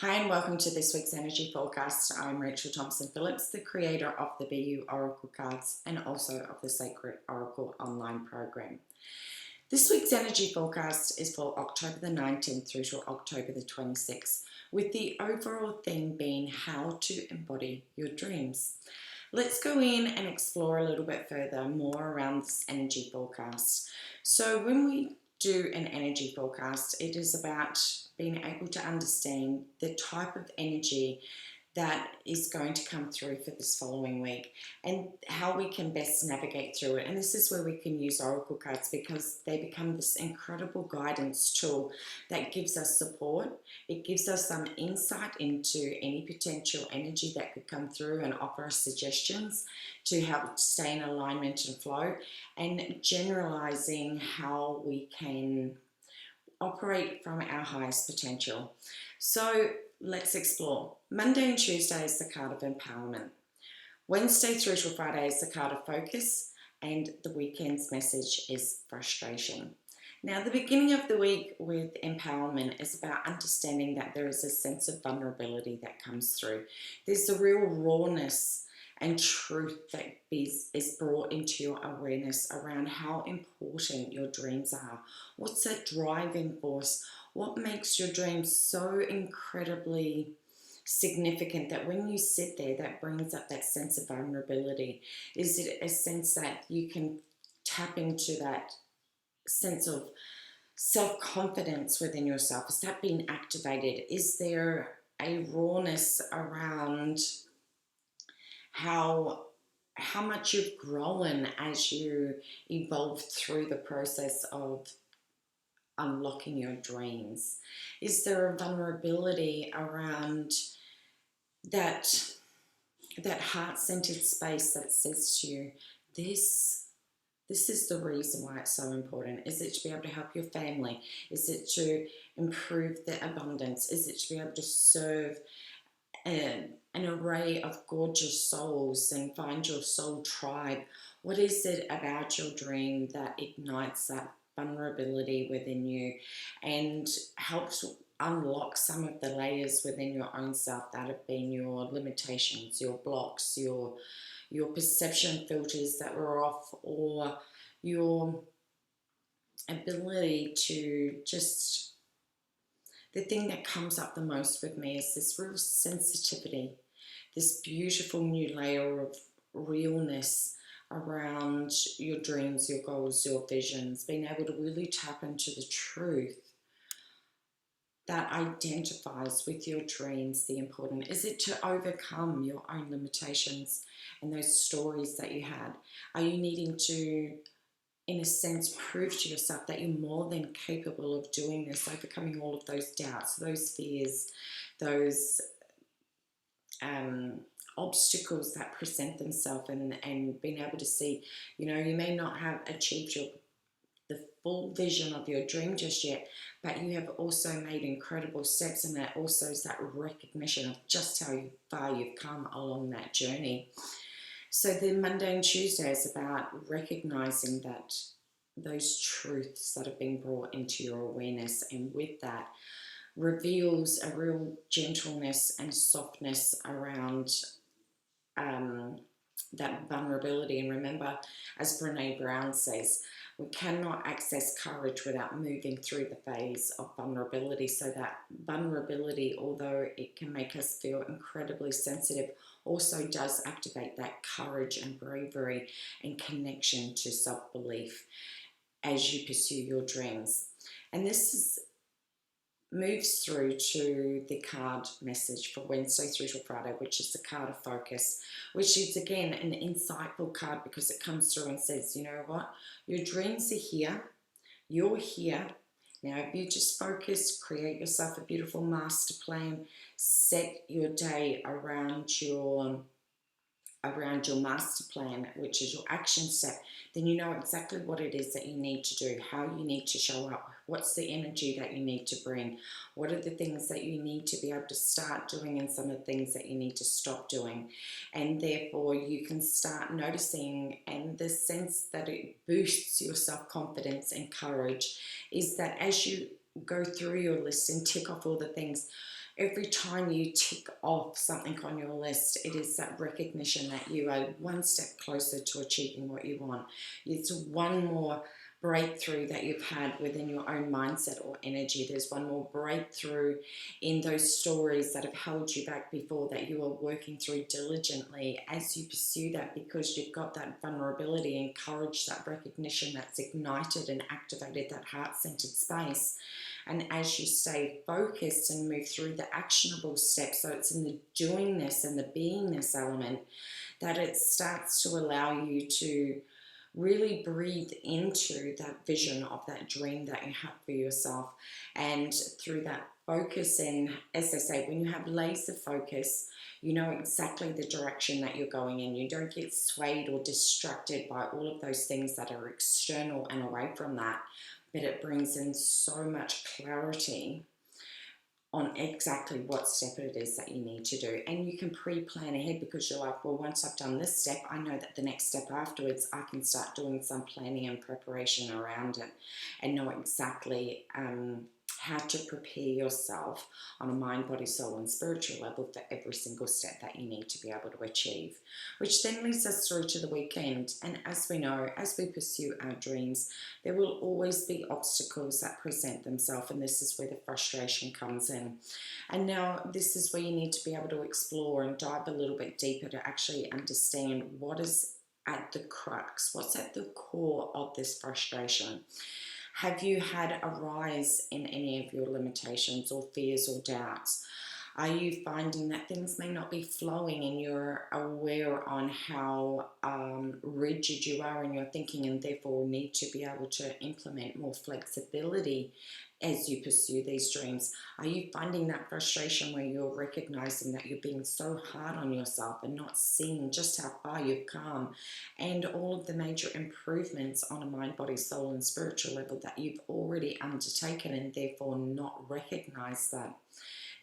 Hi and welcome to this week's energy forecast. I'm Rachael Phillips, the creator of the BEYOU Oracle Cards and also of the Sacred Oracle online program. This week's energy forecast is for October the 19th through to October the 26th, with the overall theme being how to embody your dreams. Let's go in and explore a little bit further more around this energy forecast. So when we do an energy forecast, it is about being able to understand the type of energy that is going to come through for this following week and how we can best navigate through it. And this is where we can use oracle cards because they become this incredible guidance tool that gives us support. It gives us some insight into any potential energy that could come through and offer us suggestions to help stay in alignment and flow, and generalizing how we can operate from our highest potential. So let's explore. Monday and Tuesday is the card of empowerment. Wednesday through to Friday is the card of focus, and the weekend's message is frustration. Now, the beginning of the week with empowerment is about understanding that there is a sense of vulnerability that comes through. There's a real rawness and truth that is brought into your awareness around how important your dreams are. What's that driving force? What makes your dreams so incredibly significant that when you sit there, that brings up that sense of vulnerability? Is it a sense that you can tap into that sense of self-confidence within yourself? Is that being activated? Is there a rawness around how much you've grown as you evolve through the process of unlocking your dreams? Is there a vulnerability around that heart-centered space that says to you, this is the reason why it's so important? Is it to be able to help your family? Is it to improve the abundance? Is it to be able to serve an array of gorgeous souls and find your soul tribe? What is it about your dream that ignites that vulnerability within you and helps unlock some of the layers within your own self that have been your limitations, your blocks, your perception filters that were off, or your ability to just... The thing that comes up the most with me is this real sensitivity, this beautiful new layer of realness around your dreams, your goals, your visions, being able to really tap into the truth that identifies with your dreams. The important, is it to overcome your own limitations and those stories that you had? Are you needing to, in a sense, prove to yourself that you're more than capable of doing this, overcoming all of those doubts, those fears, those obstacles that present themselves, and being able to see, you may not have achieved the full vision of your dream just yet, but you have also made incredible steps, and that also is that recognition of just how far you've come along that journey. So the Monday and Tuesday is about recognizing that those truths that have been brought into your awareness, and with that reveals a real gentleness and softness around that vulnerability. And remember, as Brené Brown says, we cannot access courage without moving through the phase of vulnerability. So that vulnerability, although it can make us feel incredibly sensitive, also does activate that courage and bravery and connection to self-belief as you pursue your dreams. And this moves through to the card message for Wednesday through to Friday, which is the card of focus, which is again an insightful card because it comes through and says, you know what, your dreams are here, you're here. Now, if you just focus, create yourself a beautiful master plan, set your day around your master plan, which is your action step, then you know exactly what it is that you need to do, how you need to show up, what's the energy that you need to bring, what are the things that you need to be able to start doing, and some of the things that you need to stop doing. And therefore you can start noticing, and the sense that it boosts your self-confidence and courage is that as you go through your list and tick off all the things, every time you tick off something on your list, it is that recognition that you are one step closer to achieving what you want. It's one more breakthrough that you've had within your own mindset or energy. There's one more breakthrough in those stories that have held you back before that you are working through diligently as you pursue that, because you've got that vulnerability and courage, that recognition that's ignited and activated that heart-centered space. And as you stay focused and move through the actionable steps, so it's in the doingness and the beingness element, that it starts to allow you to really breathe into that vision of that dream that you have for yourself. And through that focus, and as I say, when you have laser focus, you know exactly the direction that you're going in. You don't get swayed or distracted by all of those things that are external and away from that, but it brings in so much clarity on exactly what step it is that you need to do. And you can pre-plan ahead, because you're like, well, once I've done this step, I know that the next step afterwards, I can start doing some planning and preparation around it and know exactly how to prepare yourself on a mind, body, soul, and spiritual level for every single step that you need to be able to achieve. Which then leads us through to the weekend. And as we know, as we pursue our dreams, there will always be obstacles that present themselves, and this is where the frustration comes in. And now this is where you need to be able to explore and dive a little bit deeper to actually understand what is at the crux, what's at the core of this frustration. Have you had a rise in any of your limitations or fears or doubts? Are you finding that things may not be flowing and you're aware on how rigid you are in your thinking, and therefore need to be able to implement more flexibility as you pursue these dreams? Are you finding that frustration where you're recognizing that you're being so hard on yourself and not seeing just how far you've come and all of the major improvements on a mind, body, soul, and spiritual level that you've already undertaken, and therefore not recognize that?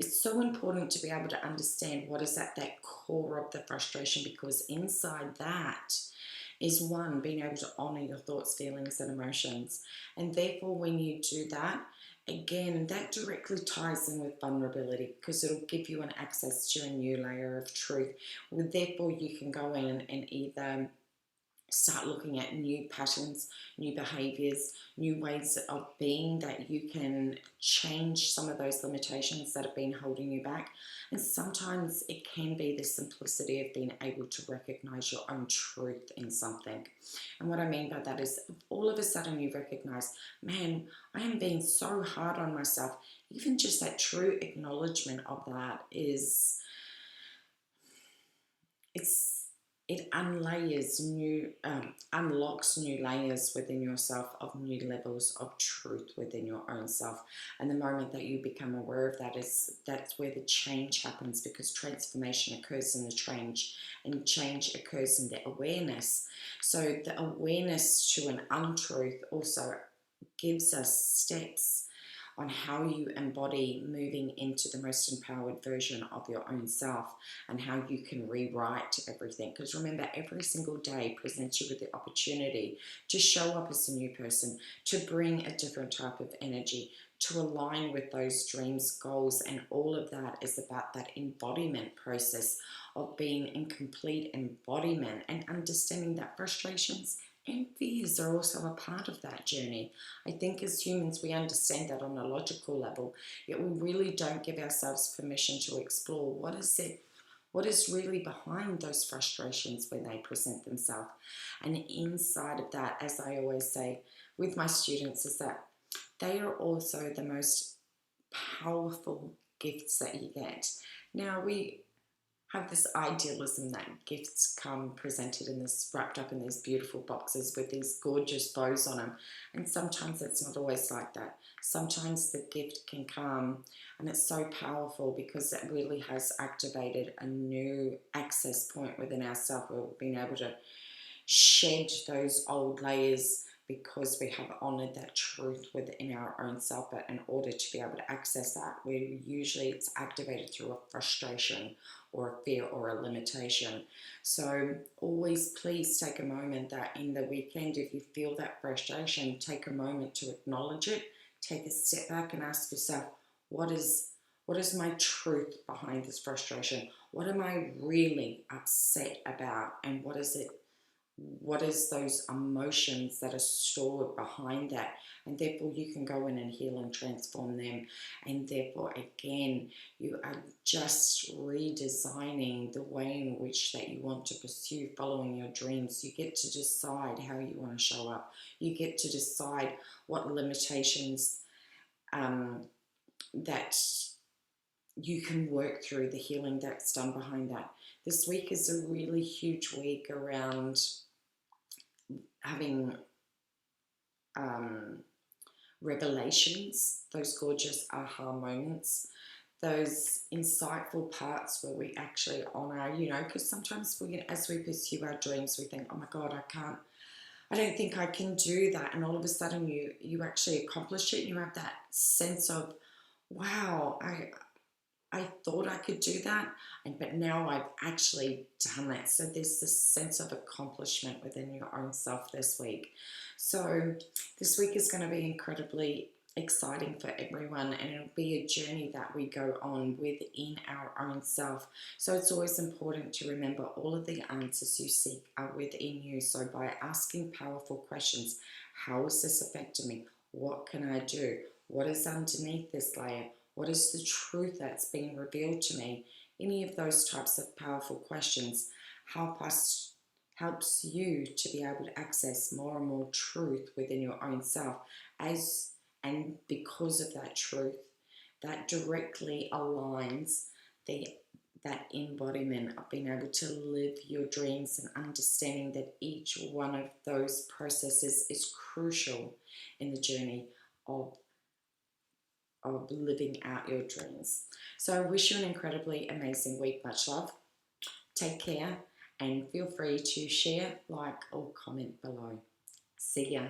It's so important to be able to understand what is at that core of the frustration, because inside that is one, being able to honor your thoughts, feelings, and emotions. And therefore, when you do that, again, that directly ties in with vulnerability, because it'll give you an access to a new layer of truth. Well, therefore, you can go in and either start looking at new patterns, new behaviors, new ways of being that you can change some of those limitations that have been holding you back. And sometimes it can be the simplicity of being able to recognize your own truth in something. And what I mean by that is, all of a sudden you recognize, man, I am being so hard on myself. Even just that true acknowledgement of that is, it unlocks new layers within yourself, of new levels of truth within your own self. And the moment that you become aware of that, that's where the change happens, because transformation occurs in the change, and change occurs in the awareness. So the awareness to an untruth also gives us steps on how you embody moving into the most empowered version of your own self, and how you can rewrite everything. Because remember, every single day presents you with the opportunity to show up as a new person, to bring a different type of energy, to align with those dreams, goals, and all of that is about that embodiment process of being in complete embodiment, and understanding that frustrations and fears are also a part of that journey. I think as humans we understand that on a logical level, yet we really don't give ourselves permission to explore what is really behind those frustrations when they present themselves. And inside of that, as I always say with my students, is that they are also the most powerful gifts that you get. Now, we have this idealism that gifts come presented in this, wrapped up in these beautiful boxes with these gorgeous bows on them. And sometimes it's not always like that. Sometimes the gift can come and it's so powerful because it really has activated a new access point within ourselves, where we've been able to shed those old layers because we have honored that truth within our own self. But in order to be able to access that, it's activated through a frustration or a fear or a limitation. So always please take a moment that in the weekend, if you feel that frustration, take a moment to acknowledge it, take a step back and ask yourself, what is What is my truth behind this frustration? What am I really upset about? And what is it? What is those emotions that are stored behind that? And therefore you can go in and heal and transform them. And therefore, again, you are just redesigning the way in which that you want to pursue following your dreams. You get to decide how you want to show up. You get to decide what limitations that you can work through, the healing that's done behind that. This week is a really huge week around having revelations, those gorgeous aha moments, those insightful parts where we actually honor, because sometimes as we pursue our dreams, we think, oh my God, I don't think I can do that. And all of a sudden you actually accomplish it and you have that sense of, wow, I thought I could do that, but now I've actually done that. So there's this sense of accomplishment within your own self this week. So this week is going to be incredibly exciting for everyone, and it'll be a journey that we go on within our own self. So it's always important to remember all of the answers you seek are within you. So by asking powerful questions, how is this affecting me? What can I do? What is underneath this layer? What is the truth that's being revealed to me? Any of those types of powerful questions helps you to be able to access more and more truth within your own self. And because of that truth, that directly aligns that embodiment of being able to live your dreams, and understanding that each one of those processes is crucial in the journey of living out your dreams. So I wish you an incredibly amazing week. Much love. Take care, and feel free to share, like, or comment below. See ya.